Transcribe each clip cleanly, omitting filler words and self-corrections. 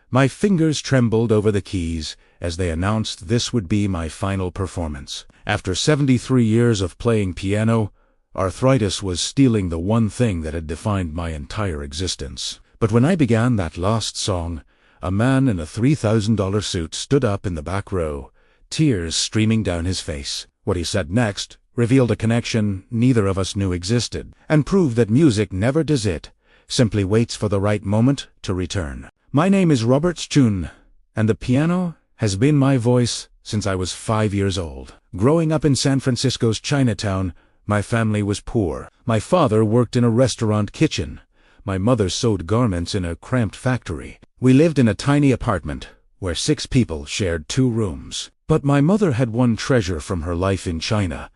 My fingers trembled over the keys as they announced this would be my final performance. After 73 years of playing piano, arthritis was stealing the one thing that had defined my entire existence. But when I began that last song, a man in a $3,000 suit stood up in the back row, tears streaming down his face. What he said next revealed a connection neither of us knew existed, and proved that music never does it, simply waits for the right moment to return. My name is Robert Chun, and the piano has been my voice since I was 5 years old. Growing up in San Francisco's Chinatown, my family was poor. My father worked in a restaurant kitchen. My mother sewed garments in a cramped factory. We lived in a tiny apartment where 6 people shared 2 rooms. But my mother had one treasure from her life in China,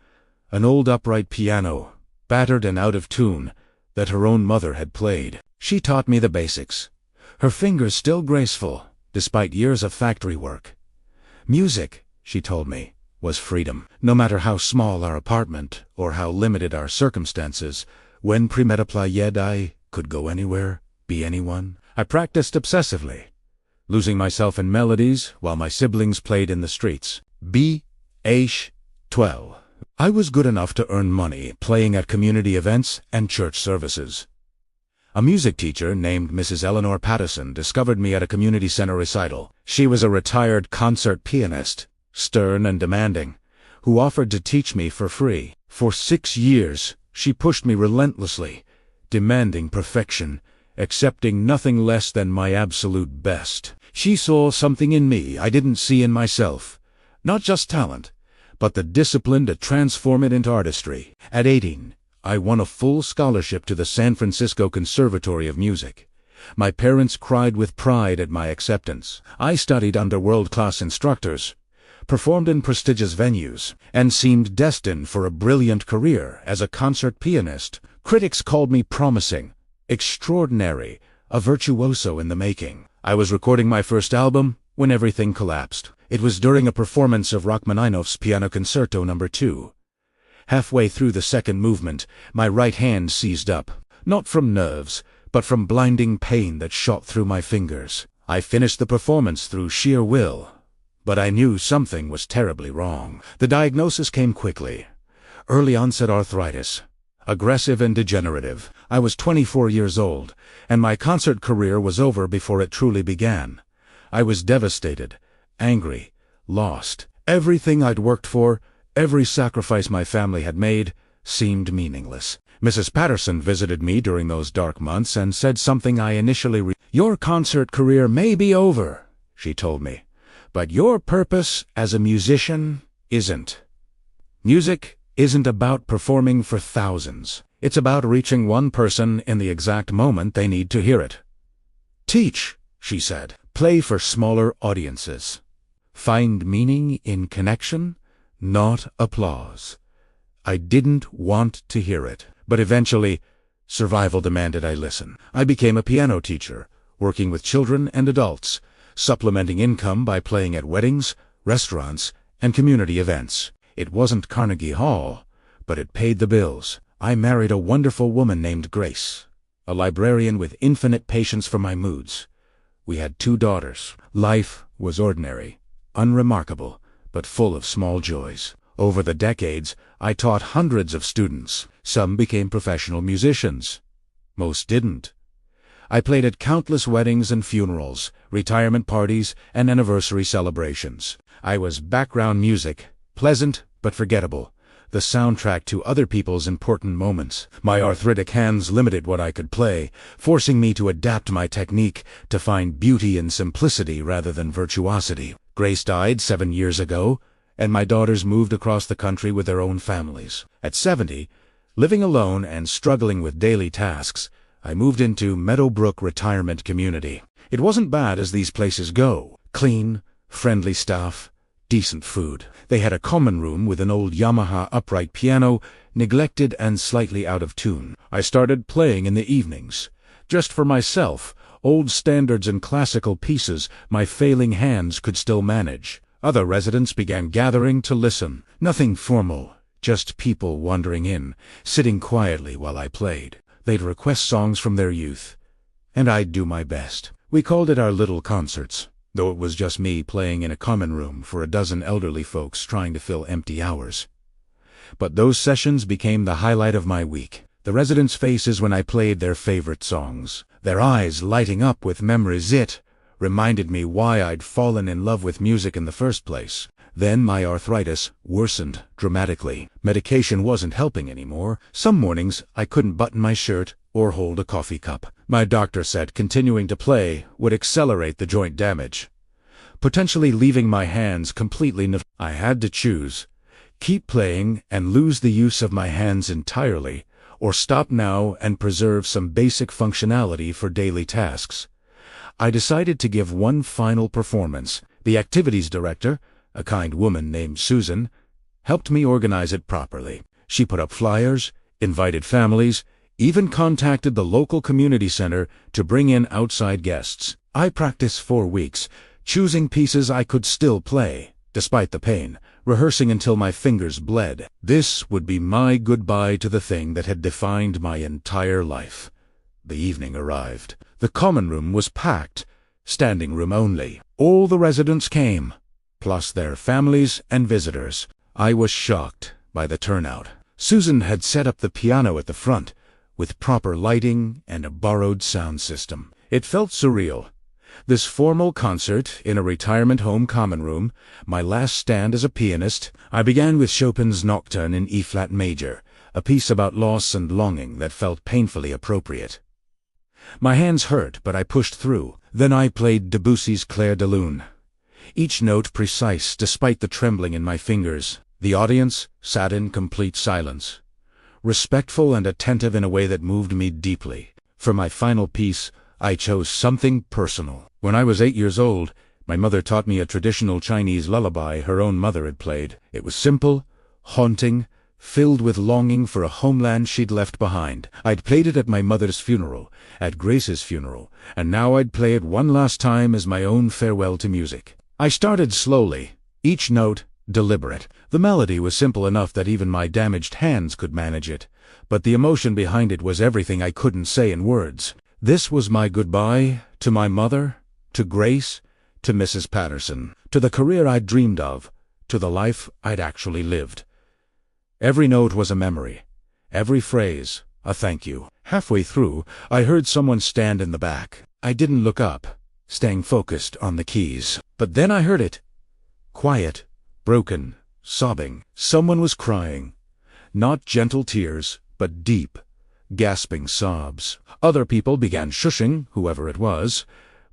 an old upright piano, battered and out of tune, that her own mother had played. She taught me the basics, her fingers still graceful, despite years of factory work. Music, she told me, was freedom. No matter how small our apartment or how limited our circumstances, when premeditated I could go anywhere, be anyone. I practiced obsessively, losing myself in melodies while my siblings played in the streets. age 12. I was good enough to earn money playing at community events and church services. A music teacher named Mrs. Eleanor Patterson discovered me at a community center recital. She was a retired concert pianist, stern and demanding, who offered to teach me for free. For 6 years, she pushed me relentlessly, demanding perfection, accepting nothing less than my absolute best. She saw something in me I didn't see in myself, not just talent, but the discipline to transform it into artistry. At 18, I won a full scholarship to the San Francisco Conservatory of Music. My parents cried with pride at my acceptance. I studied under world-class instructors, performed in prestigious venues, and seemed destined for a brilliant career as a concert pianist. Critics called me promising, extraordinary, a virtuoso in the making. I was recording my first album when everything collapsed. It was during a performance of Rachmaninoff's Piano Concerto No. 2. Halfway through the second movement, my right hand seized up, not from nerves, but from blinding pain that shot through my fingers. I finished the performance through sheer will, but I knew something was terribly wrong. The diagnosis came quickly. Early onset arthritis, aggressive and degenerative. I was 24 years old, and my concert career was over before it truly began. I was devastated, angry, lost. Everything I'd worked for, every sacrifice my family had made, seemed meaningless. Mrs. Patterson visited me during those dark months and said something I initially "Your concert career may be over," she told me, "but your purpose as a musician isn't. Music isn't about performing for thousands. It's about reaching one person in the exact moment they need to hear it. Teach," she said. "Play for smaller audiences. Find meaning in connection, not applause." I didn't want to hear it, but eventually, survival demanded I listen. I became a piano teacher, working with children and adults, supplementing income by playing at weddings, restaurants, and community events. It wasn't Carnegie Hall, but it paid the bills. I married a wonderful woman named Grace, a librarian with infinite patience for my moods. We had 2 daughters. Life was ordinary, unremarkable, but full of small joys. Over the decades, I taught hundreds of students. Some became professional musicians. Most didn't. I played at countless weddings and funerals, retirement parties, and anniversary celebrations. I was background music, pleasant but forgettable, the soundtrack to other people's important moments. My arthritic hands limited what I could play, forcing me to adapt my technique to find beauty in simplicity rather than virtuosity. Grace died 7 years ago, and my daughters moved across the country with their own families. At 70, living alone and struggling with daily tasks, I moved into Meadowbrook Retirement Community. It wasn't bad as these places go. Clean, friendly staff, decent food. They had a common room with an old Yamaha upright piano, neglected and slightly out of tune. I started playing in the evenings, just for myself, old standards and classical pieces my failing hands could still manage. Other residents began gathering to listen. Nothing formal, just people wandering in, sitting quietly while I played. They'd request songs from their youth, and I'd do my best. We called it our little concerts, though it was just me playing in a common room for a dozen elderly folks trying to fill empty hours. But those sessions became the highlight of my week. The residents' faces when I played their favorite songs, their eyes lighting up with memories, it reminded me why I'd fallen in love with music in the first place. Then my arthritis worsened dramatically. Medication wasn't helping anymore. Some mornings I couldn't button my shirt or hold a coffee cup. My doctor said continuing to play would accelerate the joint damage, potentially leaving my hands completely I had to choose: keep playing and lose the use of my hands entirely, or stop now and preserve some basic functionality for daily tasks. I decided to give one final performance. The activities director, a kind woman named Susan, helped me organize it properly. She put up flyers, invited families, even contacted the local community center to bring in outside guests. I practiced 4 weeks, choosing pieces I could still play, despite the pain, rehearsing until my fingers bled. This would be my goodbye to the thing that had defined my entire life. The evening arrived. The common room was packed, standing room only. All the residents came, plus their families and visitors. I was shocked by the turnout. Susan had set up the piano at the front, with proper lighting and a borrowed sound system. It felt surreal. This formal concert in a retirement home common room, my last stand as a pianist. I began with Chopin's Nocturne in E-flat major, a piece about loss and longing that felt painfully appropriate. My hands hurt, but I pushed through. Then I played Debussy's Clair de Lune, each note precise despite the trembling in my fingers. The audience sat in complete silence, respectful and attentive in a way that moved me deeply. For my final piece, I chose something personal. When I was 8 years old, my mother taught me a traditional Chinese lullaby her own mother had played. It was simple, haunting, filled with longing for a homeland she'd left behind. I'd played it at my mother's funeral, at Grace's funeral, and now I'd play it one last time as my own farewell to music. I started slowly, each note deliberate. The melody was simple enough that even my damaged hands could manage it, but the emotion behind it was everything I couldn't say in words. This was my goodbye to my mother, to Grace, to Mrs. Patterson, to the career I'd dreamed of, to the life I'd actually lived. Every note was a memory, every phrase a thank you. Halfway through, I heard someone stand in the back. I didn't look up, staying focused on the keys. But then I heard it. Quiet, broken, sobbing. Someone was crying. Not gentle tears, but deep, gasping sobs. Other people began shushing, whoever it was,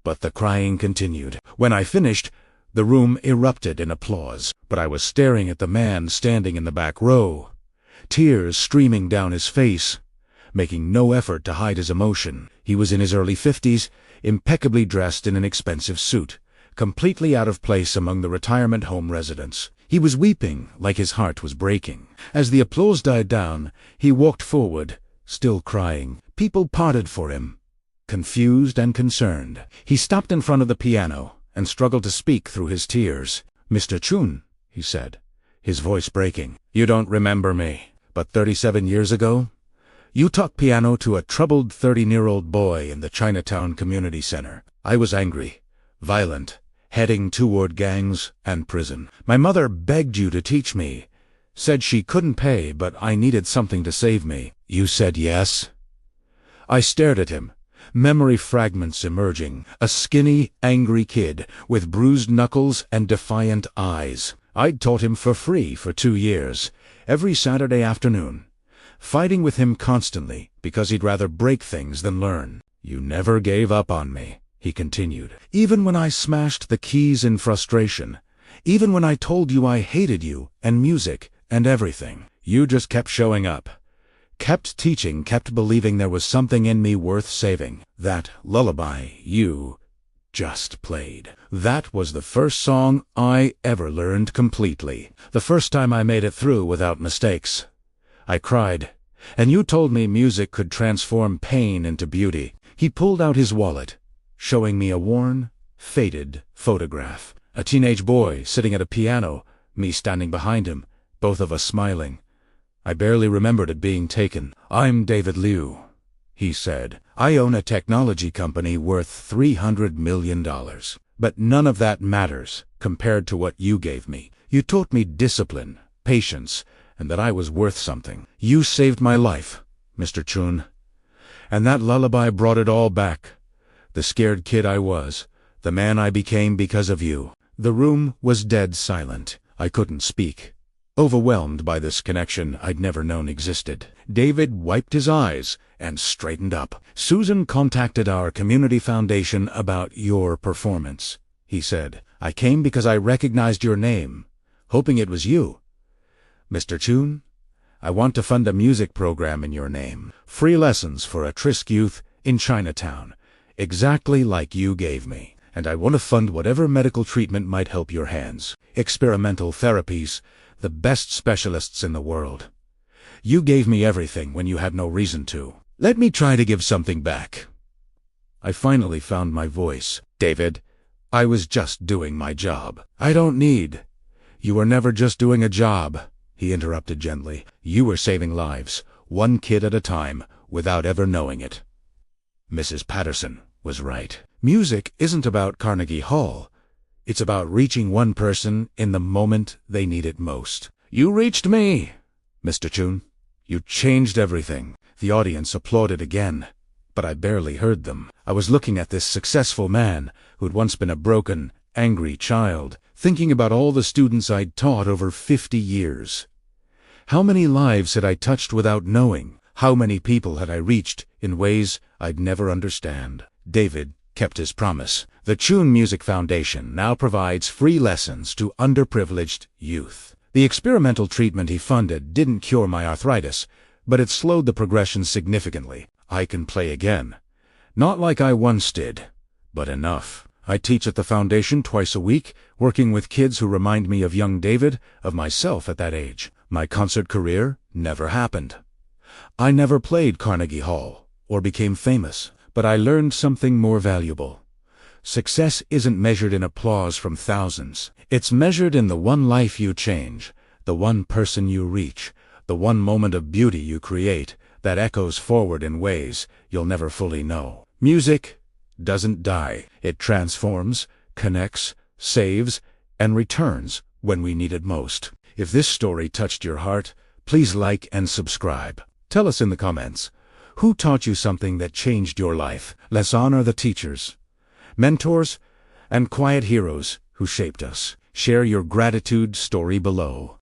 but the crying continued. When I finished, the room erupted in applause, but I was staring at the man standing in the back row, tears streaming down his face, making no effort to hide his emotion. He was in his early 50s, impeccably dressed in an expensive suit, completely out of place among the retirement home residents. He was weeping like his heart was breaking. As the applause died down, he walked forward, still crying. People parted for him, confused and concerned. He stopped in front of the piano and struggled to speak through his tears. "Mr. Chun," he said, his voice breaking, "you don't remember me, but 37 years ago, you taught piano to a troubled 13-year-old boy in the Chinatown community center. I was angry, violent, heading toward gangs and prison. My mother begged you to teach me, said she couldn't pay, but I needed something to save me. You said yes?" I stared at him, memory fragments emerging. A skinny, angry kid with bruised knuckles and defiant eyes. I'd taught him for free for 2 years, every Saturday afternoon, fighting with him constantly because he'd rather break things than learn. "You never gave up on me," he continued. "Even when I smashed the keys in frustration, even when I told you I hated you and music and everything, you just kept showing up. Kept teaching, kept believing there was something in me worth saving. That lullaby you just played. That was the first song I ever learned completely. The first time I made it through without mistakes. I cried, and you told me music could transform pain into beauty." He pulled out his wallet, showing me a worn, faded photograph. A teenage boy sitting at a piano, me standing behind him, both of us smiling. I barely remembered it being taken. "I'm David Liu," he said. "I own a technology company worth $300 million. But none of that matters compared to what you gave me. You taught me discipline, patience, and that I was worth something. You saved my life, Mr. Chun. And that lullaby brought it all back. The scared kid I was, the man I became because of you." The room was dead silent. I couldn't speak, overwhelmed by this connection I'd never known existed. David wiped his eyes and straightened up. "Susan contacted our community foundation about your performance," he said. "I came because I recognized your name, hoping it was you. Mr. Chun, I want to fund a music program in your name. Free lessons for at-risk youth in Chinatown, exactly like you gave me. And I want to fund whatever medical treatment might help your hands. Experimental therapies, the best specialists in the world. You gave me everything when you had no reason to. Let me try to give something back." I finally found my voice. "David, I was just doing my job." "I don't need. You were never just doing a job," he interrupted gently. "You were saving lives, one kid at a time, without ever knowing it." Mrs. Patterson was right. Music isn't about Carnegie Hall. It's about reaching one person in the moment they need it most. "You reached me, Mr. Chun. You changed everything." The audience applauded again, but I barely heard them. I was looking at this successful man who'd once been a broken, angry child, thinking about all the students I'd taught over 50 years. How many lives had I touched without knowing? How many people had I reached in ways I'd never understand? David kept his promise. The Chun Music Foundation now provides free lessons to underprivileged youth. The experimental treatment he funded didn't cure my arthritis, but it slowed the progression significantly. I can play again. Not like I once did, but enough. I teach at the foundation twice a week, working with kids who remind me of young David, of myself at that age. My concert career never happened. I never played Carnegie Hall or became famous, but I learned something more valuable. Success isn't measured in applause from thousands. It's measured in the one life you change, the one person you reach, the one moment of beauty you create that echoes forward in ways you'll never fully know. Music doesn't die. It transforms, connects, saves, and returns when we need it most. If this story touched your heart, please like and subscribe. Tell us in the comments, who taught you something that changed your life? Let's honor the teachers, mentors, and quiet heroes who shaped us. Share your gratitude story below.